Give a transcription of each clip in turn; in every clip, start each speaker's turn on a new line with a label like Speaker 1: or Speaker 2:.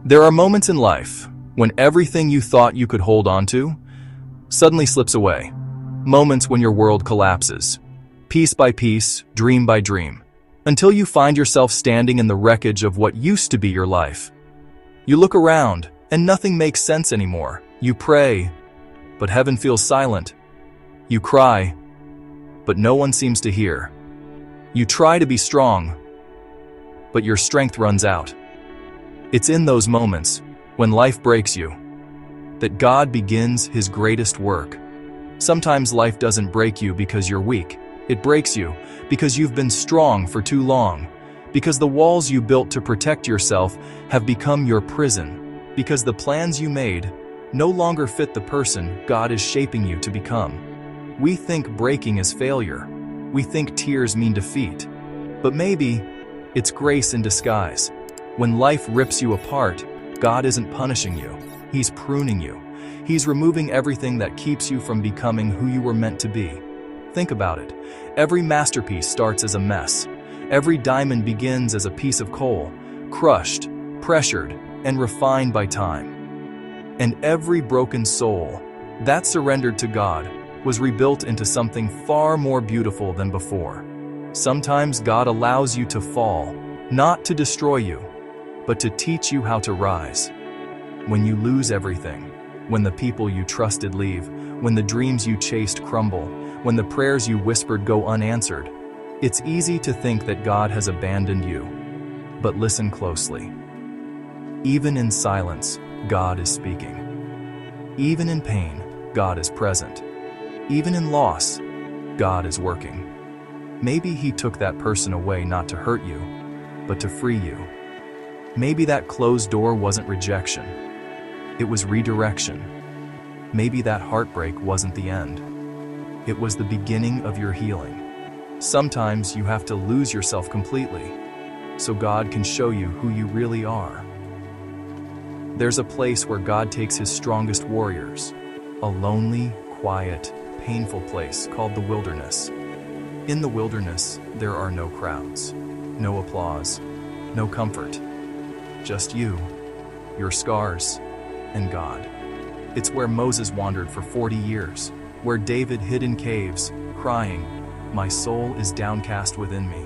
Speaker 1: There are moments in life when everything you thought you could hold on to suddenly slips away. Moments when your world collapses, piece by piece, dream by dream, until you find yourself standing in the wreckage of what used to be your life. You look around and nothing makes sense anymore. You pray, but heaven feels silent. You cry, but no one seems to hear. You try to be strong, but your strength runs out. It's in those moments, when life breaks you, that God begins His greatest work. Sometimes life doesn't break you because you're weak. It breaks you because you've been strong for too long, because the walls you built to protect yourself have become your prison, because the plans you made no longer fit the person God is shaping you to become. We think breaking is failure. We think tears mean defeat. But maybe it's grace in disguise. When life rips you apart, God isn't punishing you. He's pruning you. He's removing everything that keeps you from becoming who you were meant to be. Think about it. Every masterpiece starts as a mess. Every diamond begins as a piece of coal, crushed, pressured, and refined by time. And every broken soul that surrendered to God was rebuilt into something far more beautiful than before. Sometimes God allows you to fall, not to destroy you, but to teach you how to rise. When you lose everything, when the people you trusted leave, when the dreams you chased crumble, when the prayers you whispered go unanswered, it's easy to think that God has abandoned you. But listen closely. Even in silence, God is speaking. Even in pain, God is present. Even in loss, God is working. Maybe He took that person away not to hurt you, but to free you. Maybe that closed door wasn't rejection. It was redirection. Maybe that heartbreak wasn't the end. It was the beginning of your healing. Sometimes you have to lose yourself completely, so God can show you who you really are. There's a place where God takes His strongest warriors, a lonely, quiet, painful place called the wilderness. In the wilderness, there are no crowds, no applause, no comfort. Just you, your scars, and God. It's where Moses wandered for 40 years, where David hid in caves, crying, "My soul is downcast within me,"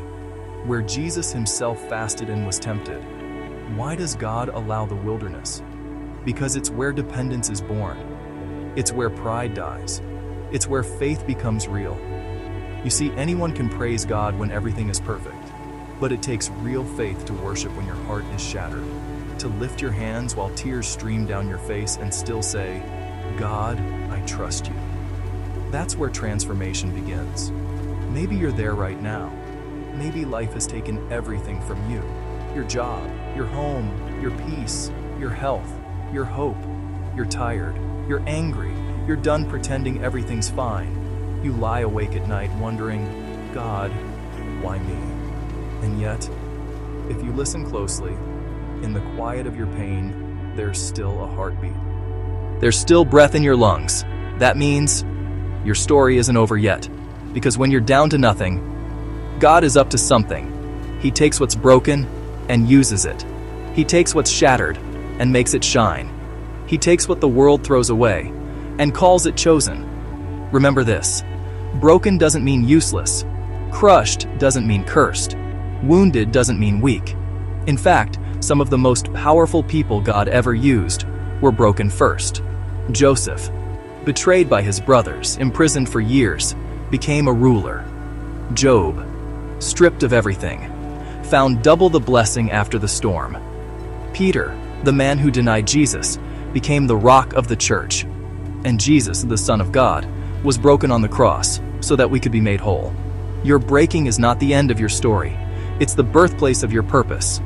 Speaker 1: where Jesus Himself fasted and was tempted. Why does God allow the wilderness? Because it's where dependence is born. It's where pride dies. It's where faith becomes real. You see, anyone can praise God when everything is perfect, but it takes real faith to worship when your heart is shattered, to lift your hands while tears stream down your face and still say, "God, I trust you." That's where transformation begins. Maybe you're there right now. Maybe life has taken everything from you. Your job, your home, your peace, your health, your hope. You're tired, you're angry, you're done pretending everything's fine. You lie awake at night wondering, "God, why me?" And yet, if you listen closely, in the quiet of your pain, there's still a heartbeat. There's still breath in your lungs. That means your story isn't over yet. Because when you're down to nothing, God is up to something. He takes what's broken and uses it. He takes what's shattered and makes it shine. He takes what the world throws away and calls it chosen. Remember this: broken doesn't mean useless. Crushed doesn't mean cursed. Wounded doesn't mean weak. In fact, some of the most powerful people God ever used were broken first. Joseph, betrayed by his brothers, imprisoned for years, became a ruler. Job, stripped of everything, found double the blessing after the storm. Peter, the man who denied Jesus, became the rock of the church. And Jesus, the Son of God, was broken on the cross so that we could be made whole. Your breaking is not the end of your story. It's the birthplace of your purpose.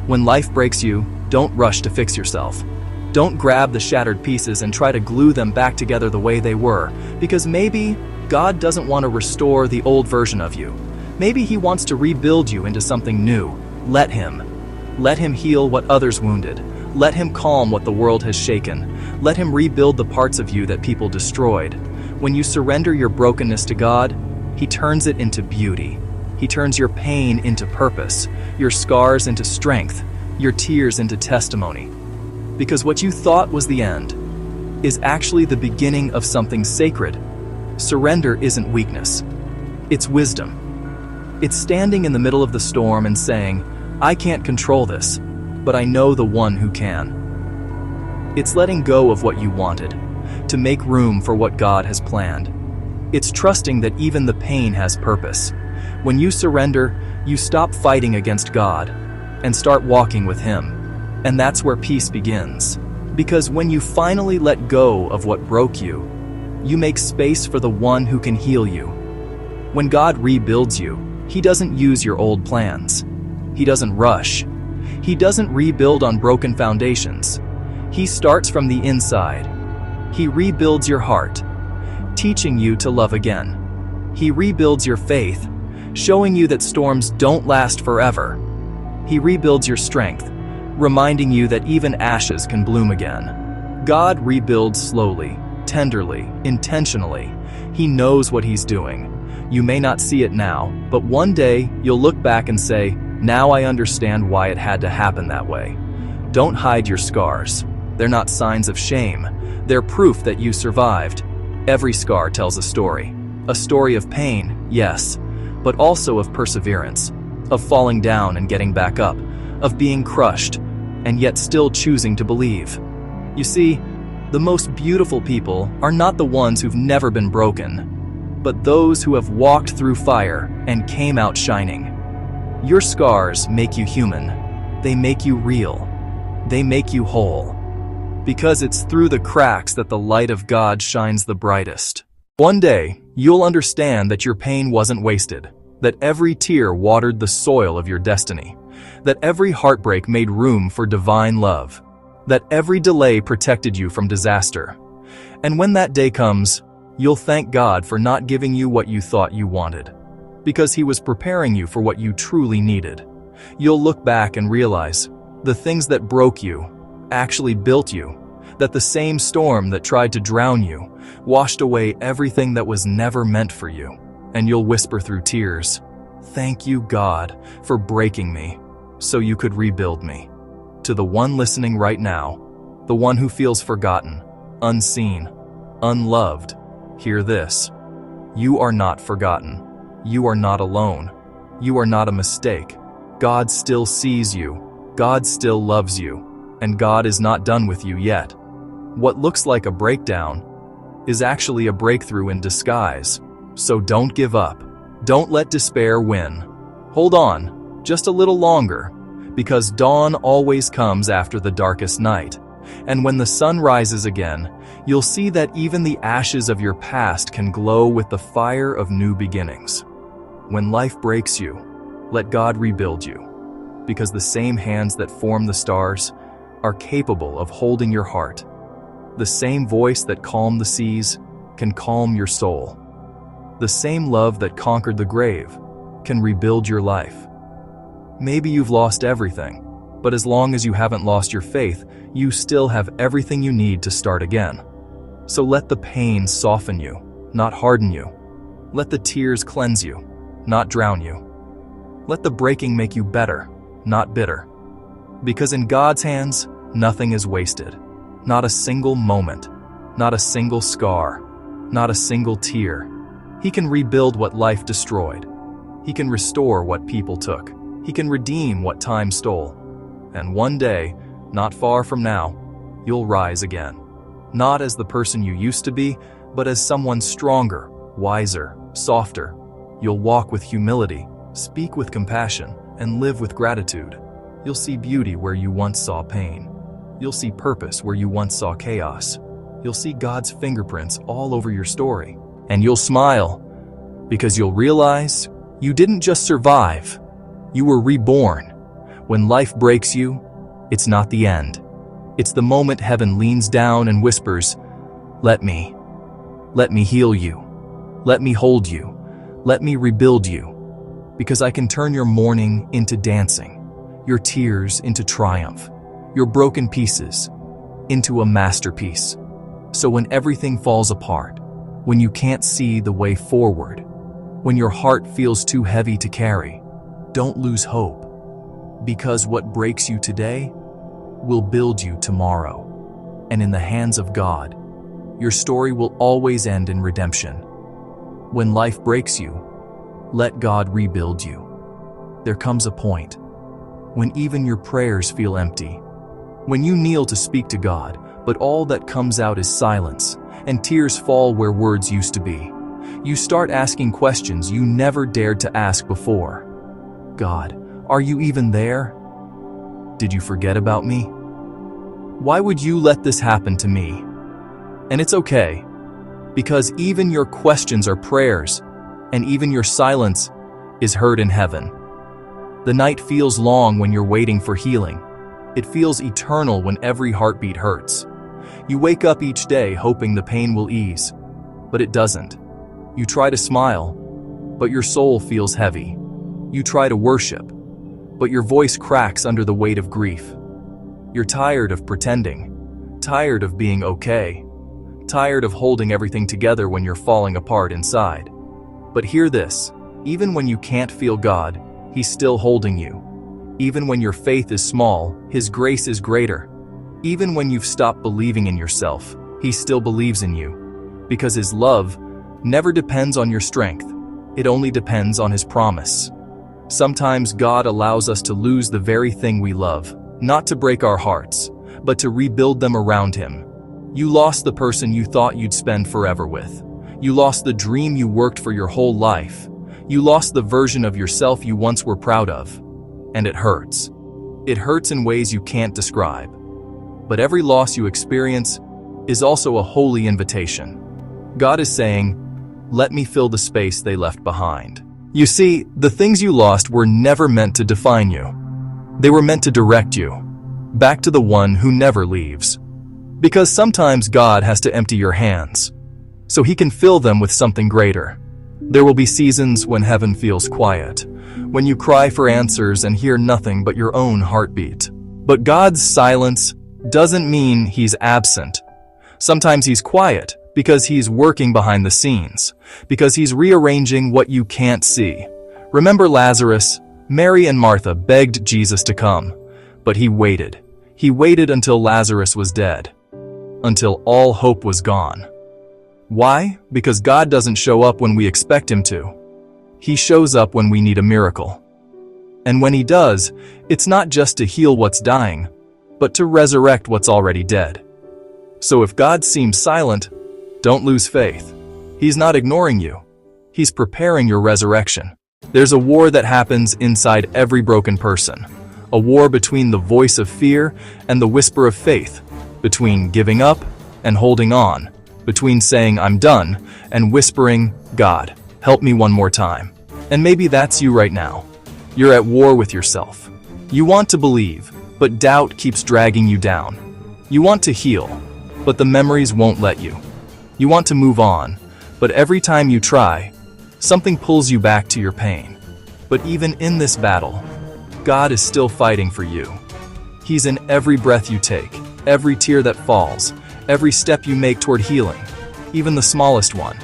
Speaker 1: When life breaks you, don't rush to fix yourself. Don't grab the shattered pieces and try to glue them back together the way they were, because maybe God doesn't want to restore the old version of you. Maybe He wants to rebuild you into something new. Let Him. Let Him heal what others wounded. Let Him calm what the world has shaken. Let Him rebuild the parts of you that people destroyed. When you surrender your brokenness to God, He turns it into beauty. He turns your pain into purpose, your scars into strength, your tears into testimony. Because what you thought was the end is actually the beginning of something sacred. Surrender isn't weakness. It's wisdom. It's standing in the middle of the storm and saying, I can't control this, but I know the one who can. It's letting go of what you wanted to make room for what God has planned. It's trusting that even the pain has purpose. When you surrender, you stop fighting against God and start walking with Him. And that's where peace begins. Because when you finally let go of what broke you, you make space for the one who can heal you. When God rebuilds you, He doesn't use your old plans. He doesn't rush. He doesn't rebuild on broken foundations. He starts from the inside. He rebuilds your heart, teaching you to love again. He rebuilds your faith, showing you that storms don't last forever. He rebuilds your strength, reminding you that even ashes can bloom again. God rebuilds slowly, tenderly, intentionally. He knows what He's doing. You may not see it now, but one day you'll look back and say, now I understand why it had to happen that way. Don't hide your scars. They're not signs of shame. They're proof that you survived. Every scar tells a story of pain, yes, but also of perseverance, of falling down and getting back up, of being crushed, and yet still choosing to believe. You see, the most beautiful people are not the ones who've never been broken, but those who have walked through fire and came out shining. Your scars make you human. They make you real. They make you whole. Because it's through the cracks that the light of God shines the brightest. One day, you'll understand that your pain wasn't wasted, that every tear watered the soil of your destiny, that every heartbreak made room for divine love, that every delay protected you from disaster. And when that day comes, you'll thank God for not giving you what you thought you wanted, because He was preparing you for what you truly needed. You'll look back and realize the things that broke you actually built you, that the same storm that tried to drown you washed away everything that was never meant for you. And you'll whisper through tears, thank you, God, for breaking me so you could rebuild me. To the one listening right now, the one who feels forgotten, unseen, unloved, hear this. You are not forgotten. You are not alone. You are not a mistake. God still sees you. God still loves you. And God is not done with you yet. What looks like a breakdown is actually a breakthrough in disguise. So don't give up. Don't let despair win. Hold on, just a little longer, because dawn always comes after the darkest night. And when the sun rises again, you'll see that even the ashes of your past can glow with the fire of new beginnings. When life breaks you, let God rebuild you, because the same hands that form the stars are capable of holding your heart. The same voice that calmed the seas can calm your soul. The same love that conquered the grave can rebuild your life. Maybe you've lost everything, but as long as you haven't lost your faith, you still have everything you need to start again. So let the pain soften you, not harden you. Let the tears cleanse you, not drown you. Let the breaking make you better, not bitter. Because in God's hands, nothing is wasted. Not a single moment, not a single scar, not a single tear. He can rebuild what life destroyed. He can restore what people took. He can redeem what time stole. And one day, not far from now, you'll rise again. Not as the person you used to be, but as someone stronger, wiser, softer. You'll walk with humility, speak with compassion, and live with gratitude. You'll see beauty where you once saw pain. You'll see purpose where you once saw chaos. You'll see God's fingerprints all over your story. And you'll smile, because you'll realize you didn't just survive, you were reborn. When life breaks you, it's not the end. It's the moment heaven leans down and whispers, let me heal you. Let me hold you. Let me rebuild you. Because I can turn your mourning into dancing, your tears into triumph, your broken pieces into a masterpiece. So when everything falls apart, when you can't see the way forward, when your heart feels too heavy to carry, don't lose hope. Because what breaks you today will build you tomorrow. And in the hands of God, your story will always end in redemption. When life breaks you, let God rebuild you. There comes a point when even your prayers feel empty, when you kneel to speak to God, but all that comes out is silence, and tears fall where words used to be. You start asking questions you never dared to ask before. God, are you even there? Did you forget about me? Why would you let this happen to me? And it's okay, because even your questions are prayers, and even your silence is heard in heaven. The night feels long when you're waiting for healing. It feels eternal when every heartbeat hurts. You wake up each day hoping the pain will ease, but it doesn't. You try to smile, but your soul feels heavy. You try to worship, but your voice cracks under the weight of grief. You're tired of pretending, tired of being okay, tired of holding everything together when you're falling apart inside. But hear this, even when you can't feel God, He's still holding you. Even when your faith is small, His grace is greater. Even when you've stopped believing in yourself, He still believes in you. Because His love never depends on your strength. It only depends on His promise. Sometimes God allows us to lose the very thing we love, not to break our hearts, but to rebuild them around Him. You lost the person you thought you'd spend forever with. You lost the dream you worked for your whole life. You lost the version of yourself you once were proud of. And it hurts. It hurts in ways you can't describe. But every loss you experience is also a holy invitation. God is saying, let me fill the space they left behind. You see, the things you lost were never meant to define you. They were meant to direct you back to the one who never leaves. Because sometimes God has to empty your hands so He can fill them with something greater. There will be seasons when heaven feels quiet, when you cry for answers and hear nothing but your own heartbeat. But God's silence doesn't mean He's absent. Sometimes He's quiet because He's working behind the scenes, because He's rearranging what you can't see. Remember Lazarus? Mary and Martha begged Jesus to come, but He waited. He waited until Lazarus was dead, until all hope was gone. Why? Because God doesn't show up when we expect Him to. He shows up when we need a miracle. And when He does, it's not just to heal what's dying, but to resurrect what's already dead. So if God seems silent, don't lose faith. He's not ignoring you. He's preparing your resurrection. There's a war that happens inside every broken person. A war between the voice of fear and the whisper of faith, between giving up and holding on, between saying I'm done and whispering, God, help me one more time. And maybe that's you right now. You're at war with yourself. You want to believe, but doubt keeps dragging you down. You want to heal, but the memories won't let you. You want to move on, but every time you try, something pulls you back to your pain. But even in this battle, God is still fighting for you. He's in every breath you take, every tear that falls, every step you make toward healing, even the smallest one.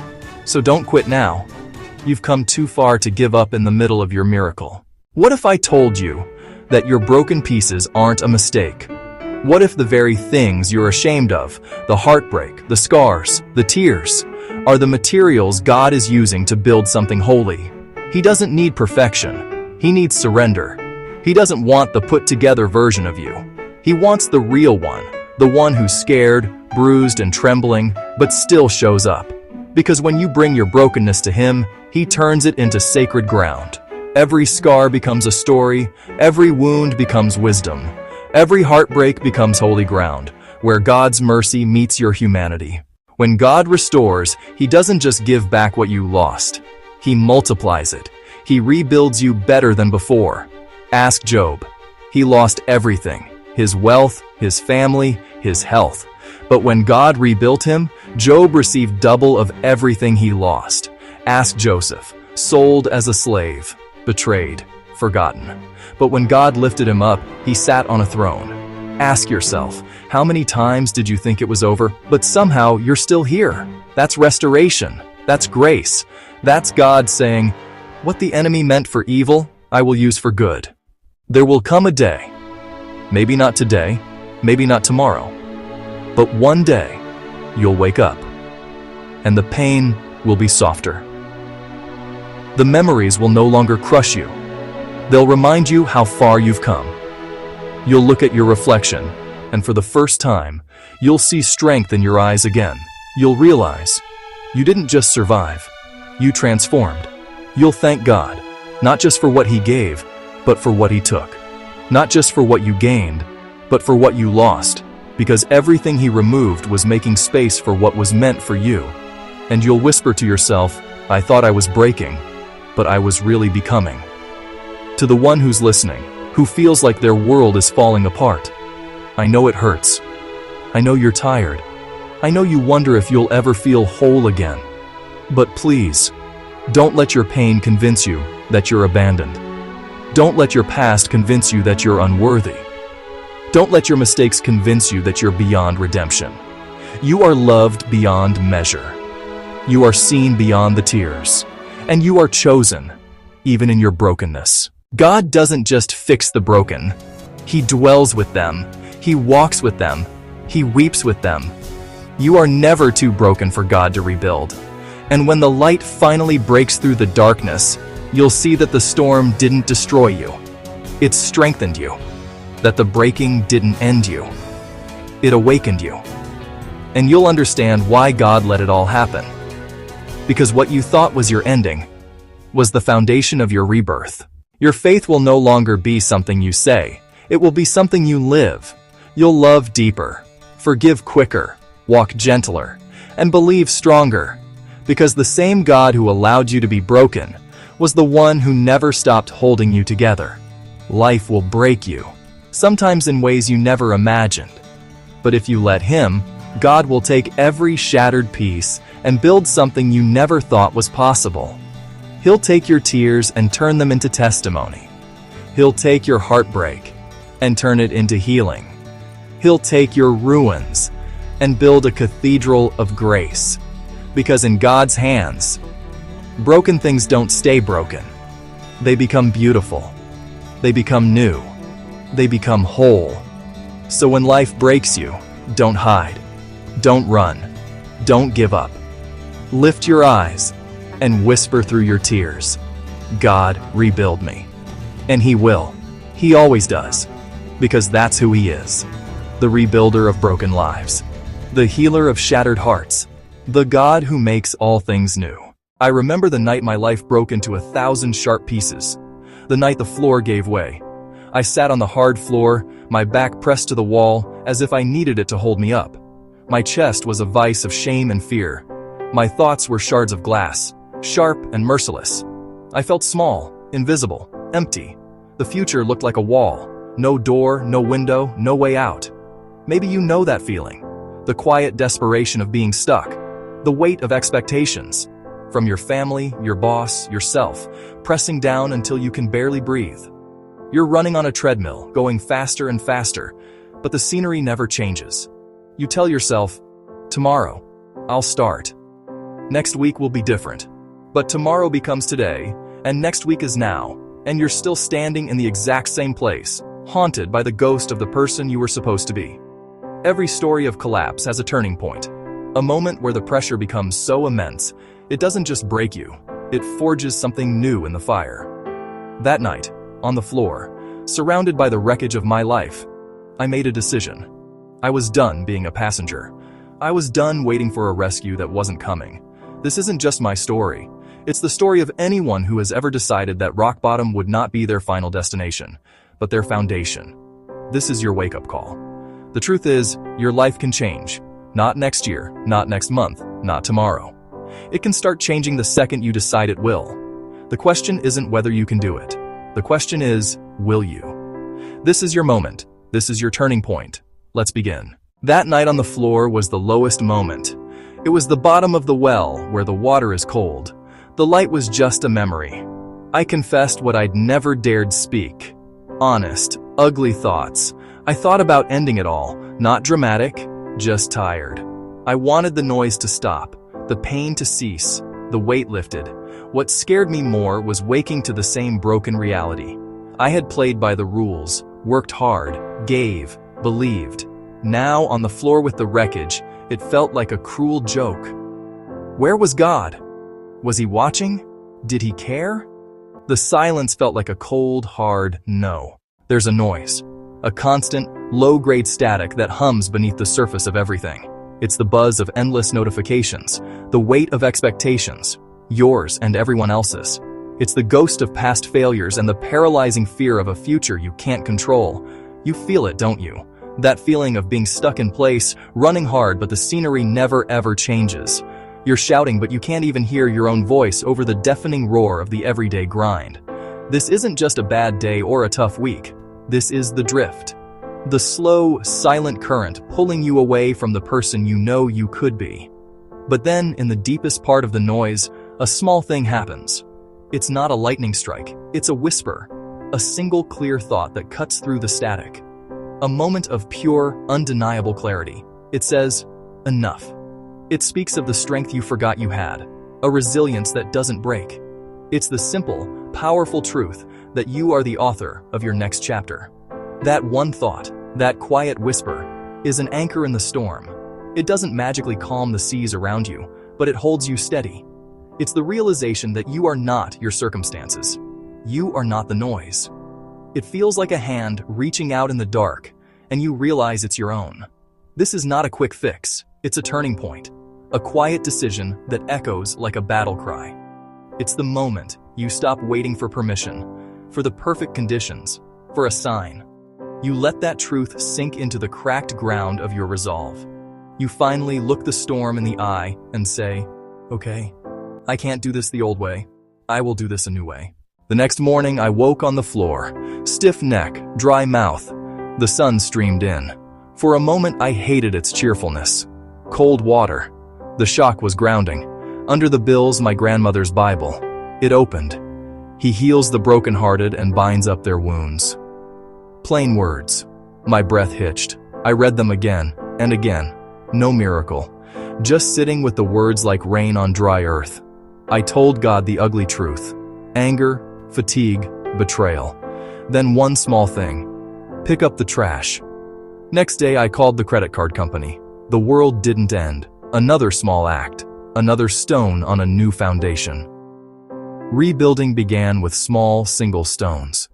Speaker 1: So don't quit now. You've come too far to give up in the middle of your miracle. What if I told you that your broken pieces aren't a mistake? What if the very things you're ashamed of, the heartbreak, the scars, the tears, are the materials God is using to build something holy? He doesn't need perfection. He needs surrender. He doesn't want the put-together version of you. He wants the real one, the one who's scared, bruised, and trembling, but still shows up. Because when you bring your brokenness to Him, He turns it into sacred ground. Every scar becomes a story, every wound becomes wisdom, every heartbreak becomes holy ground, where God's mercy meets your humanity. When God restores, He doesn't just give back what you lost. He multiplies it. He rebuilds you better than before. Ask Job. He lost everything, his wealth, his family, his health. But when God rebuilt him, Job received double of everything he lost. Ask Joseph, sold as a slave, betrayed, forgotten. But when God lifted him up, he sat on a throne. Ask yourself, how many times did you think it was over, but somehow you're still here? That's restoration. That's grace. That's God saying, what the enemy meant for evil, I will use for good. There will come a day, maybe not today, maybe not tomorrow, but one day you'll wake up, and the pain will be softer. The memories will no longer crush you. They'll remind you how far you've come. You'll look at your reflection, and for the first time, you'll see strength in your eyes again. You'll realize you didn't just survive, you transformed. You'll thank God, not just for what He gave, but for what He took. Not just for what you gained, but for what you lost, because everything He removed was making space for what was meant for you. And you'll whisper to yourself, I thought I was breaking, but I was really becoming. To the one who's listening, who feels like their world is falling apart, I know it hurts. I know you're tired. I know you wonder if you'll ever feel whole again. But please, don't let your pain convince you that you're abandoned. Don't let your past convince you that you're unworthy. Don't let your mistakes convince you that you're beyond redemption. You are loved beyond measure. You are seen beyond the tears. And you are chosen, even in your brokenness. God doesn't just fix the broken. He dwells with them. He walks with them. He weeps with them. You are never too broken for God to rebuild. And when the light finally breaks through the darkness, you'll see that the storm didn't destroy you. It strengthened you. That the breaking didn't end you. It awakened you. And you'll understand why God let it all happen. Because what you thought was your ending was the foundation of your rebirth. Your faith will no longer be something you say. It will be something you live. You'll love deeper, forgive quicker, walk gentler, and believe stronger. Because the same God who allowed you to be broken was the one who never stopped holding you together. Life will break you, sometimes in ways you never imagined. But if you let Him, God will take every shattered piece and build something you never thought was possible. He'll take your tears and turn them into testimony. He'll take your heartbreak and turn it into healing. He'll take your ruins and build a cathedral of grace. Because in God's hands, broken things don't stay broken. They become beautiful. They become new. They become whole. So when life breaks you, don't hide. Don't run. Don't give up. Lift your eyes and whisper through your tears, God, rebuild me. And He will. He always does. Because that's who He is. The rebuilder of broken lives. The healer of shattered hearts. The God who makes all things new. I remember the night my life broke into 1,000 sharp pieces. The night the floor gave way. I sat on the hard floor, my back pressed to the wall, as if I needed it to hold me up. My chest was a vise of shame and fear. My thoughts were shards of glass, sharp and merciless. I felt small, invisible, empty. The future looked like a wall. No door, no window, no way out. Maybe you know that feeling. The quiet desperation of being stuck. The weight of expectations. From your family, your boss, yourself, pressing down until you can barely breathe. You're running on a treadmill, going faster and faster, but the scenery never changes. You tell yourself, tomorrow, I'll start. Next week will be different. But tomorrow becomes today, and next week is now, and you're still standing in the exact same place, haunted by the ghost of the person you were supposed to be. Every story of collapse has a turning point. A moment where the pressure becomes so immense, it doesn't just break you, it forges something new in the fire. That night, on the floor, surrounded by the wreckage of my life, I made a decision. I was done being a passenger. I was done waiting for a rescue that wasn't coming. This isn't just my story. It's the story of anyone who has ever decided that rock bottom would not be their final destination, but their foundation. This is your wake-up call. The truth is, your life can change. Not next year, not next month, not tomorrow. It can start changing the second you decide it will. The question isn't whether you can do it. The question is, will you? This is your moment. This is your turning point. Let's begin. That night on the floor was the lowest moment. It was the bottom of the well where the water is cold. The light was just a memory. I confessed what I'd never dared speak. Honest, ugly thoughts. I thought about ending it all. Not dramatic, just tired. I wanted the noise to stop, the pain to cease, the weight lifted. What scared me more was waking to the same broken reality. I had played by the rules, worked hard, gave, believed, Now, on the floor with the wreckage, it felt like a cruel joke. Where was God? Was he watching? Did he care? The silence felt like a cold, hard no. There's a noise. A constant, low-grade static that hums beneath the surface of everything. It's the buzz of endless notifications, the weight of expectations, yours and everyone else's. It's the ghost of past failures and the paralyzing fear of a future you can't control. You feel it, don't you? That feeling of being stuck in place, running hard, but the scenery never ever changes. You're shouting, but you can't even hear your own voice over the deafening roar of the everyday grind. This isn't just a bad day or a tough week. This is the drift. The slow, silent current pulling you away from the person you know you could be. But then, in the deepest part of the noise, a small thing happens. It's not a lightning strike, it's a whisper. A single clear thought that cuts through the static. A moment of pure, undeniable clarity. It says, enough. It speaks of the strength you forgot you had, a resilience that doesn't break. It's the simple, powerful truth that you are the author of your next chapter. That one thought, that quiet whisper, is an anchor in the storm. It doesn't magically calm the seas around you, but it holds you steady. It's the realization that you are not your circumstances. You are not the noise. It feels like a hand reaching out in the dark, and you realize it's your own. This is not a quick fix, it's a turning point. A quiet decision that echoes like a battle cry. It's the moment you stop waiting for permission, for the perfect conditions, for a sign. You let that truth sink into the cracked ground of your resolve. You finally look the storm in the eye and say, okay, I can't do this the old way. I will do this a new way. The next morning, I woke on the floor, stiff neck, dry mouth. The sun streamed in. For a moment, I hated its cheerfulness. Cold water. The shock was grounding. Under the bills, my grandmother's Bible. It opened. He heals the brokenhearted and binds up their wounds. Plain words. My breath hitched. I read them again and again. No miracle. Just sitting with the words like rain on dry earth. I told God the ugly truth. Anger, fatigue, betrayal. Then one small thing. Pick up the trash. Next day, I called the credit card company. The world didn't end. Another small act. Another stone on a new foundation. Rebuilding began with small, single stones.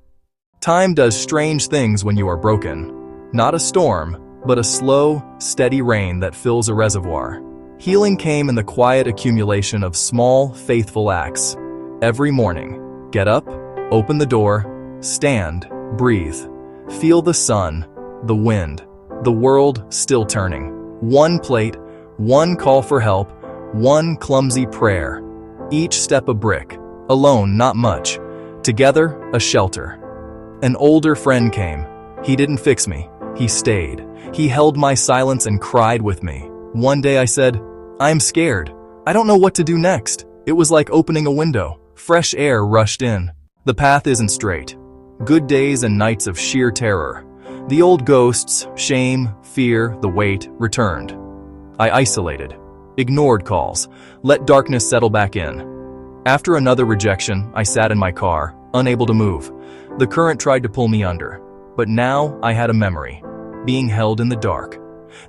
Speaker 1: Time does strange things when you are broken. Not a storm, but a slow, steady rain that fills a reservoir. Healing came in the quiet accumulation of small, faithful acts. Every morning, get up, open the door, stand, breathe. Feel the sun, the wind, the world still turning. One plate, one call for help, one clumsy prayer. Each step a brick. Alone, not much. Together, a shelter. An older friend came. He didn't fix me. He stayed. He held my silence and cried with me. One day I said, I'm scared. I don't know what to do next. It was like opening a window. Fresh air rushed in. The path isn't straight. Good days and nights of sheer terror. The old ghosts, shame, fear, the weight, returned. I isolated, ignored calls, let darkness settle back in. After another rejection, I sat in my car, unable to move. The current tried to pull me under. But now I had a memory, being held in the dark.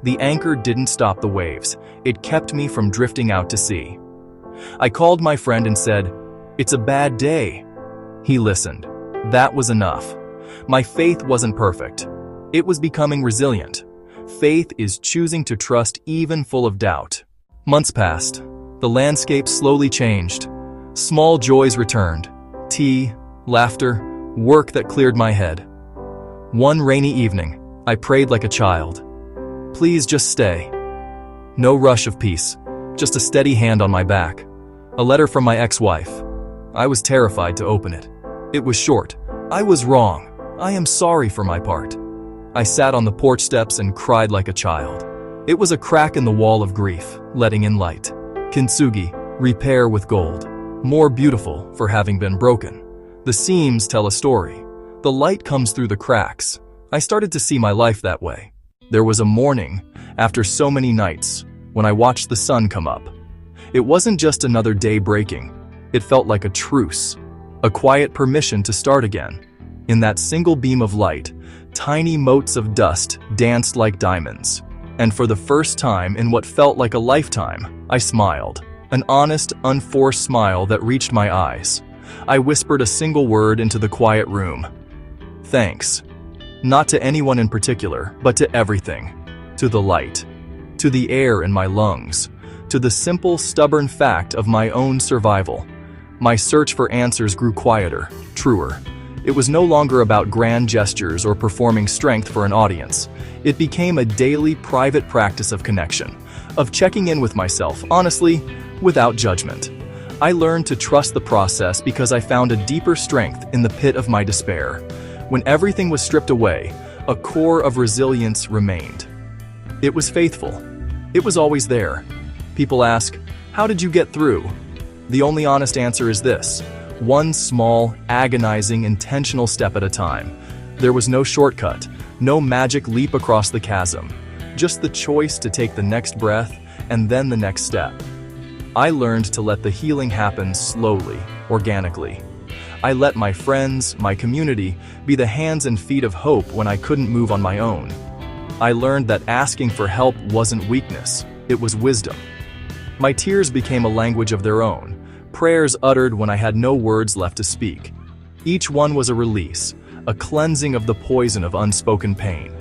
Speaker 1: The anchor didn't stop the waves. It kept me from drifting out to sea. I called my friend and said, "It's a bad day." He listened. That was enough. My faith wasn't perfect. It was becoming resilient. Faith is choosing to trust even full of doubt. Months passed. The landscape slowly changed. Small joys returned. Tea, laughter, work that cleared my head. One rainy evening, I prayed like a child. Please just stay. No rush of peace, just a steady hand on my back. A letter from my ex-wife. I was terrified to open it. It was short. I was wrong. I am sorry for my part. I sat on the porch steps and cried like a child. It was a crack in the wall of grief, letting in light. Kintsugi, repair with gold. More beautiful for having been broken. The seams tell a story. The light comes through the cracks. I started to see my life that way. There was a morning, after so many nights, when I watched the sun come up. It wasn't just another day breaking. It felt like a truce, a quiet permission to start again. In that single beam of light, Tiny motes of dust danced like diamonds. And for the first time in what felt like a lifetime, I smiled. An honest, unforced smile that reached my eyes. I whispered a single word into the quiet room. Thanks. Not to anyone in particular, but to everything. To the light. To the air in my lungs. To the simple, stubborn fact of my own survival. My search for answers grew quieter, truer. It was no longer about grand gestures or performing strength for an audience. It became a daily, private practice of connection, of checking in with myself, honestly, without judgment. I learned to trust the process because I found a deeper strength in the pit of my despair. When everything was stripped away, a core of resilience remained. It was faithful. It was always there. People ask, how did you get through? The only honest answer is this: one small, agonizing, intentional step at a time. There was no shortcut, no magic leap across the chasm, just the choice to take the next breath and then the next step. I learned to let the healing happen slowly, organically. I let my friends, my community, be the hands and feet of hope when I couldn't move on my own. I learned that asking for help wasn't weakness, it was wisdom. My tears became a language of their own, prayers uttered when I had no words left to speak. Each one was a release, a cleansing of the poison of unspoken pain.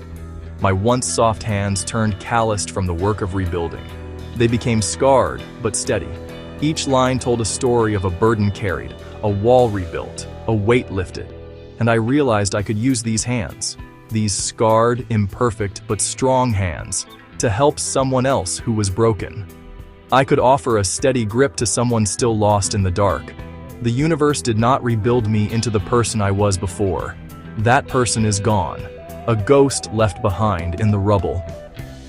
Speaker 1: My once soft hands turned calloused from the work of rebuilding. They became scarred, but steady. Each line told a story of a burden carried, a wall rebuilt, a weight lifted. And I realized I could use these hands, these scarred, imperfect, but strong hands, to help someone else who was broken. I could offer a steady grip to someone still lost in the dark. The universe did not rebuild me into the person I was before. That person is gone, a ghost left behind in the rubble.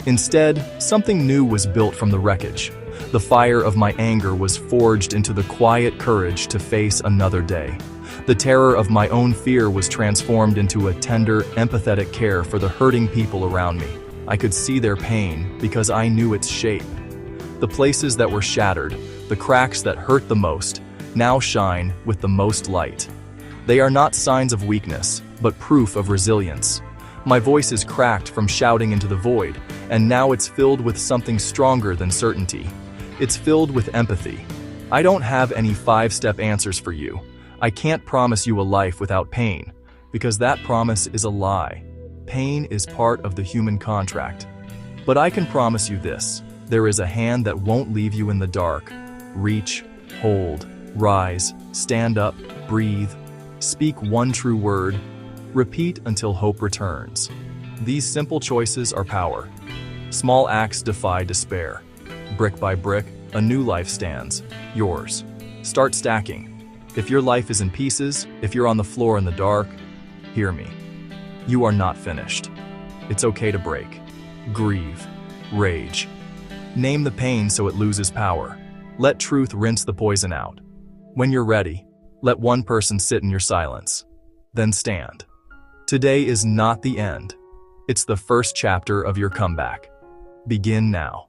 Speaker 1: Instead, something new was built from the wreckage. The fire of my anger was forged into the quiet courage to face another day. The terror of my own fear was transformed into a tender, empathetic care for the hurting people around me. I could see their pain because I knew its shape. The places that were shattered, the cracks that hurt the most, now shine with the most light. They are not signs of weakness, but proof of resilience. My voice is cracked from shouting into the void, and now it's filled with something stronger than certainty. It's filled with empathy. I don't have any 5-step answers for you. I can't promise you a life without pain, because that promise is a lie. Pain is part of the human contract. But I can promise you this: there is a hand that won't leave you in the dark. Reach, hold, rise, stand up, breathe, speak one true word, repeat until hope returns. These simple choices are power. Small acts defy despair. Brick by brick, a new life stands, yours. Start stacking. If your life is in pieces, if you're on the floor in the dark, hear me. You are not finished. It's okay to break, grieve, rage. Name the pain so it loses power. Let truth rinse the poison out. When you're ready, let one person sit in your silence. Then stand. Today is not the end. It's the first chapter of your comeback. Begin now.